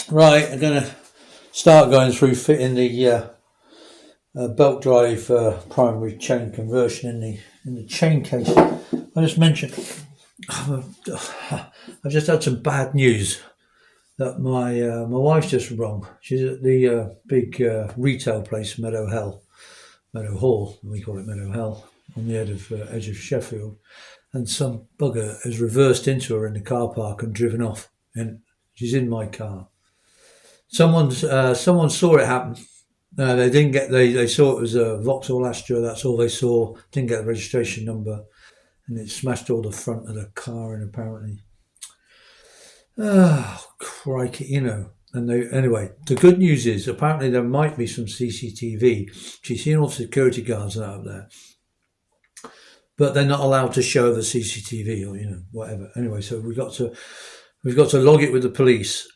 Right, I'm going to start going through fitting the belt drive primary chain conversion in the chain case. I just mentioned I've just had some bad news that my wife's just wrong. She's at the big retail place, Meadow Hall, we call it Meadow Hell, on the edge of Sheffield, and some bugger has reversed into her in the car park and driven off, and she's in my car. Someone saw it happen. They didn't get. They saw it was a Vauxhall Astra. That's all they saw. Didn't get the registration number, and it smashed all the front of the car in. Apparently, oh crikey, And anyway, the good news is apparently there might be some CCTV. She's seen all the security guards out there, but they're not allowed to show the CCTV or whatever. Anyway, so we've got to log it with the police.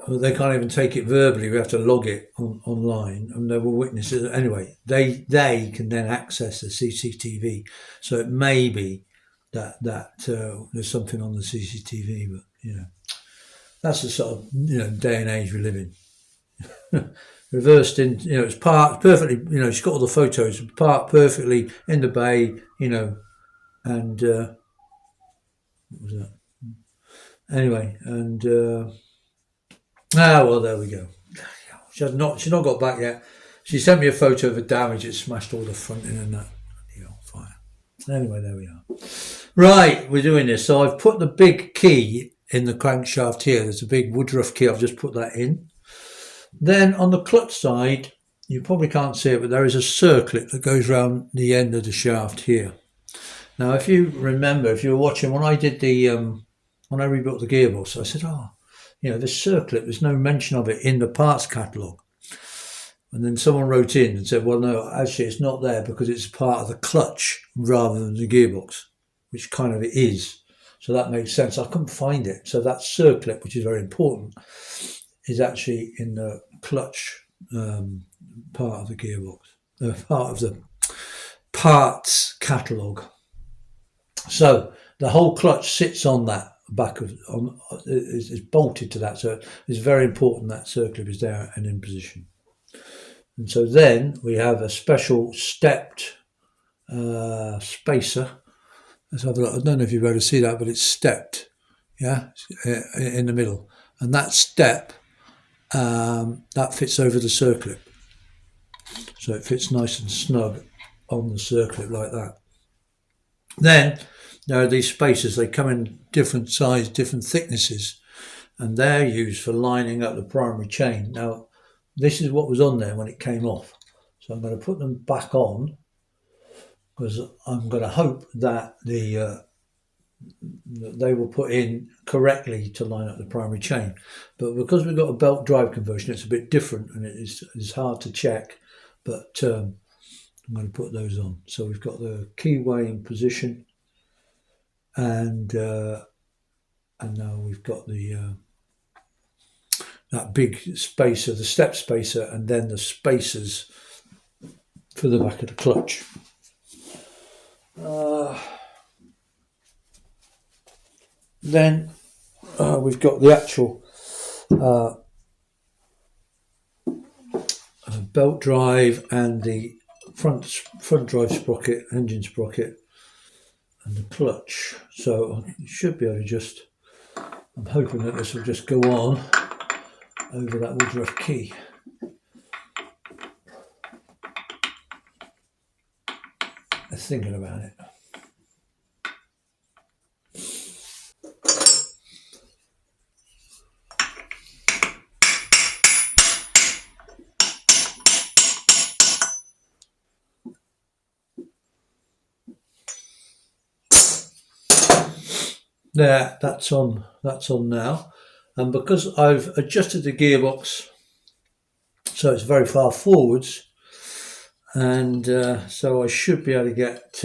They can't even take it verbally. We have to log it online, and there were witnesses. Anyway, they can then access the CCTV. So it may be that there's something on the CCTV, but that's the sort of day and age we live in. Reversed in, it's parked perfectly. She's got all the photos parked perfectly in the bay. And what was that? Anyway, and. Well, there we go. She's not got back yet. She sent me a photo of the damage. It smashed all the front in and that. Fire. Anyway, there we are. Right, we're doing this. So I've put the big key in the crankshaft here. There's a big Woodruff key. I've just put that in. Then on the clutch side, you probably can't see it, but there is a circlet that goes around the end of the shaft here. Now, if you remember, if you were watching when I did when I rebuilt the gearbox, I said, this circlet, there's no mention of it in the parts catalogue. And then someone wrote in and said, well, no, actually it's not there because it's part of the clutch rather than the gearbox, which kind of it is. So that makes sense. I couldn't find it. So that circlet, which is very important, is actually in the clutch part of the gearbox, part of the parts catalogue. So the whole clutch sits on that. Is bolted to that, so it's very important that circlip is there and in position. And so then we have a special stepped spacer. Let's have a look. I don't know if you'll be able to see that, but it's stepped, in the middle, and that step that fits over the circlip, so it fits nice and snug on the circlip like that. Then there are these spacers. They come in different size, different thicknesses, and they're used for lining up the primary chain. Now, this is what was on there when it came off. So I'm going to put them back on because I'm going to hope that they will put in correctly to line up the primary chain. But because we've got a belt drive conversion, it's a bit different and it's hard to check. But I'm going to put those on. So we've got the keyway in position. And now we've got the that big spacer, the step spacer, and then the spacers for the back of the clutch. Then we've got the actual belt drive and the front drive sprocket, engine sprocket, and the clutch. So I should be able to I'm hoping that this will just go on over that Woodruff key. I'm thinking about it. There, that's on now, and because I've adjusted the gearbox so it's very far forwards, and so I should be able to get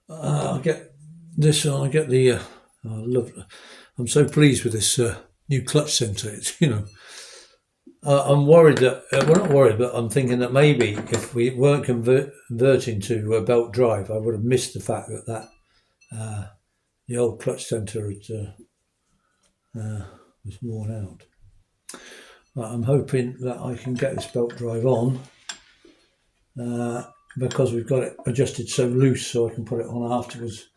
I'll get this on. I get the I'm so pleased with this new clutch centre. It's I'm worried that we're not worried, but I'm thinking that maybe if we weren't converting to a belt drive, I would have missed the fact that the old clutch centre had was worn out. But I'm hoping that I can get this belt drive on because we've got it adjusted so loose, so I can put it on afterwards.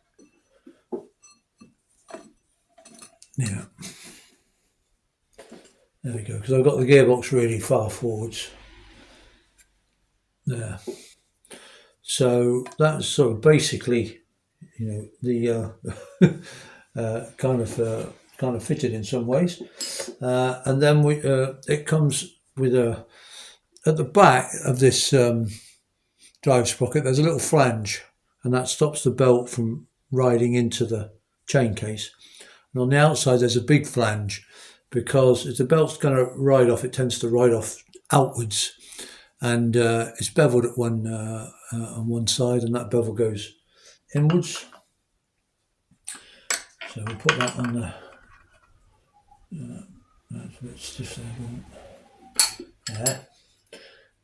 Yeah, there we go, because I've got the gearbox really far forwards there. So that's sort of basically, the kind of fitted in some ways, and then it comes with at the back of this drive sprocket. There's a little flange, and that stops the belt from riding into the chain case. And on the outside, there's a big flange, because if the belt's going to ride off, it tends to ride off outwards, and it's beveled at on one side, and that bevel goes inwards. So we'll put that on the. That's a bit stiff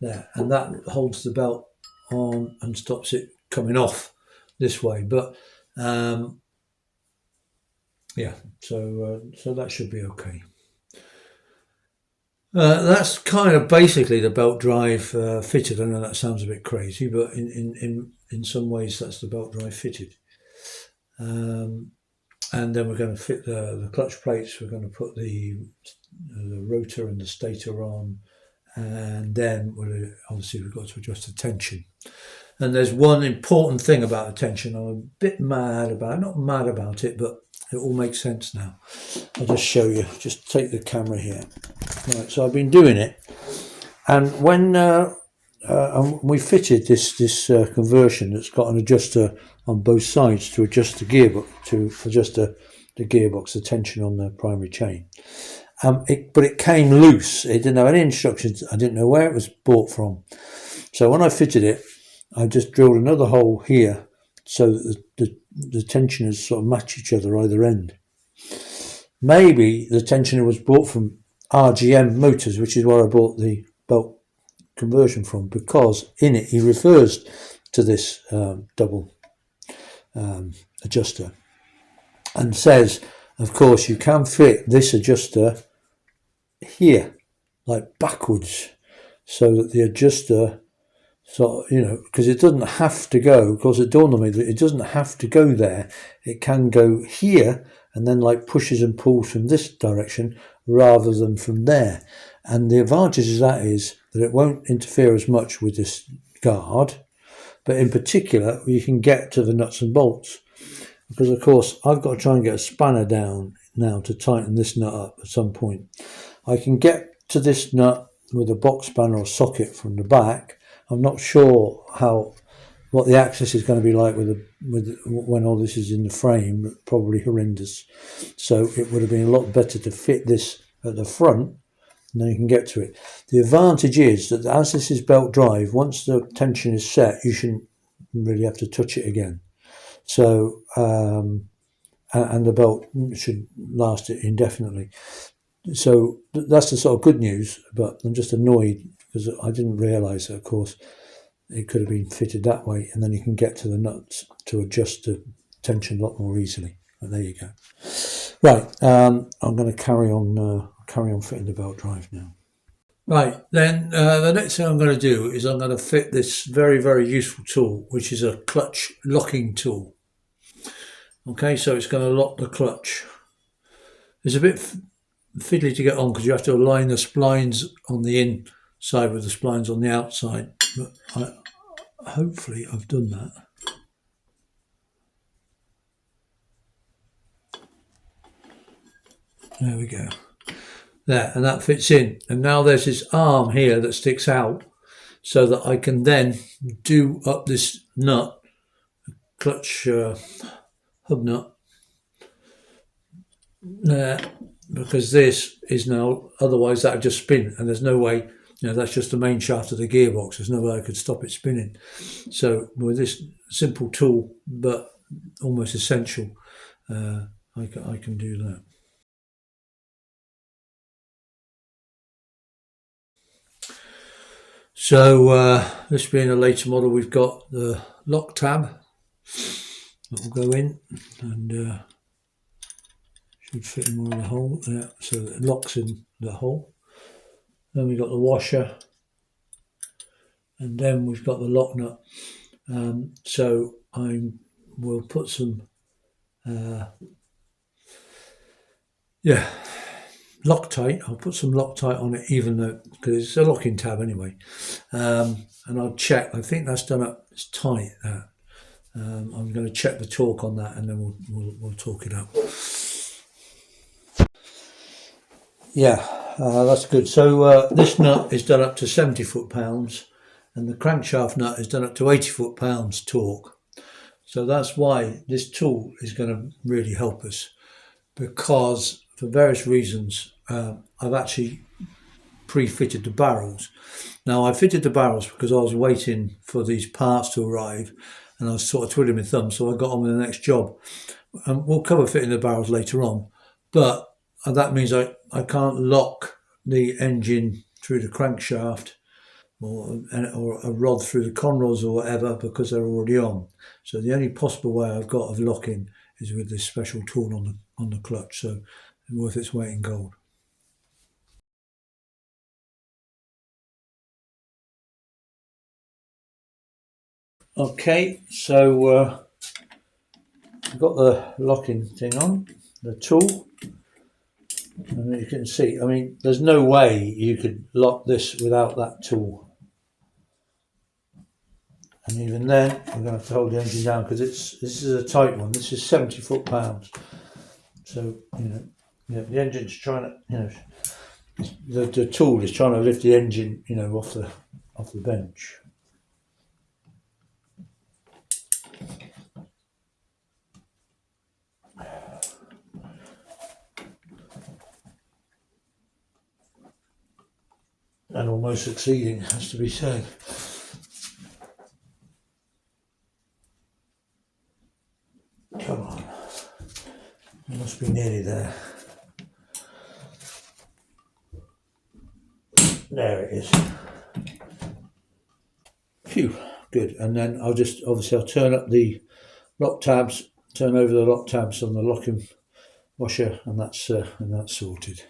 there, and that holds the belt on and stops it coming off this way. But yeah, so that should be okay. That's kind of basically the belt drive fitted. I know that sounds a bit crazy, but in some ways that's the belt drive fitted. And then we're going to fit the clutch plates. We're going to put the rotor and the stator on, and then obviously we've got to adjust the tension. And there's one important thing about the tension I'm a bit mad about. Not mad about it, but it all makes sense now. I'll just show you. Just take the camera here. Right, so I've been doing it, and when we fitted this conversion that's got an adjuster on both sides to adjust the gearbox, the gearbox, the tension on the primary chain. But it came loose. It didn't have any instructions. I didn't know where it was bought from. So when I fitted it, I just drilled another hole here so that the tensioners sort of match each other either end. Maybe the tensioner was bought from RGM Motors, which is where I bought the belt conversion from, because in it he refers to this double adjuster and says, of course, you can fit this adjuster here, like backwards, so that the adjuster because it doesn't have to go. Of course, it dawned on me that it doesn't have to go there. It can go here and then like pushes and pulls from this direction rather than from there. And the advantage of that is that it won't interfere as much with this guard, but in particular, you can get to the nuts and bolts. Because, of course, I've got to try and get a spanner down now to tighten this nut up at some point. I can get to this nut with a box spanner or socket from the back. I'm not sure what the access is going to be like with when all this is in the frame. Probably horrendous. So it would have been a lot better to fit this at the front, and then you can get to it. The advantage is that as this is belt drive, once the tension is set, you shouldn't really have to touch it again. So and the belt should last it indefinitely. So that's the sort of good news, but I'm just annoyed because I didn't realise that, of course, it could have been fitted that way, and then you can get to the nuts to adjust the tension a lot more easily. And there you go. Right, I'm going to carry on fitting the belt drive now. Right, then the next thing I'm going to do is I'm going to fit this very, very useful tool, which is a clutch locking tool. Okay, so it's going to lock the clutch. It's a bit fiddly to get on because you have to align the splines on the inside with the splines on the outside, but hopefully I've done that. There we go. There, and that fits in. And now there's this arm here that sticks out so that I can then do up this nut, clutch hub nut, there, because this is now, otherwise that would just spin, and there's no way, that's just the main shaft of the gearbox. There's no way I could stop it spinning. So with this simple tool, but almost essential, I can do that. So this being a later model, we've got the lock tab that will go in, and should fit in more of the hole there, so it locks in the hole. Then we've got the washer, and then we've got the lock nut. So I will put some Loctite. I'll put some Loctite on it, even though, because it's a locking tab anyway. And I'll check. I think that's done up. It's tight. That I'm going to check the torque on that, and then we'll torque it up. Yeah, that's good. So this nut is done up to 70 foot-pounds, and the crankshaft nut is done up to 80 foot-pounds torque. So that's why this tool is going to really help us, because for various reasons I've actually pre-fitted the barrels. Now I fitted the barrels because I was waiting for these parts to arrive, and I was sort of twiddling my thumbs, so I got on with the next job. And we'll cover fitting the barrels later on, but that means I can't lock the engine through the crankshaft or a rod through the conrods or whatever, because they're already on. So the only possible way I've got of locking is with this special tool on the clutch. So it's worth its weight in gold. Okay, so I've got the locking thing on, the tool, and you can see, I mean, there's no way you could lock this without that tool. And even then, we're going to have to hold the engine down, because this is a tight one. This is 70 foot-pounds. So, the engine's trying to, the tool is trying to lift the engine, off the bench. And almost succeeding, has to be said. Come on, it must be nearly there. There it is. Phew, good. And then I'll turn up the lock tabs, turn over the lock tabs on the locking washer, and that's sorted.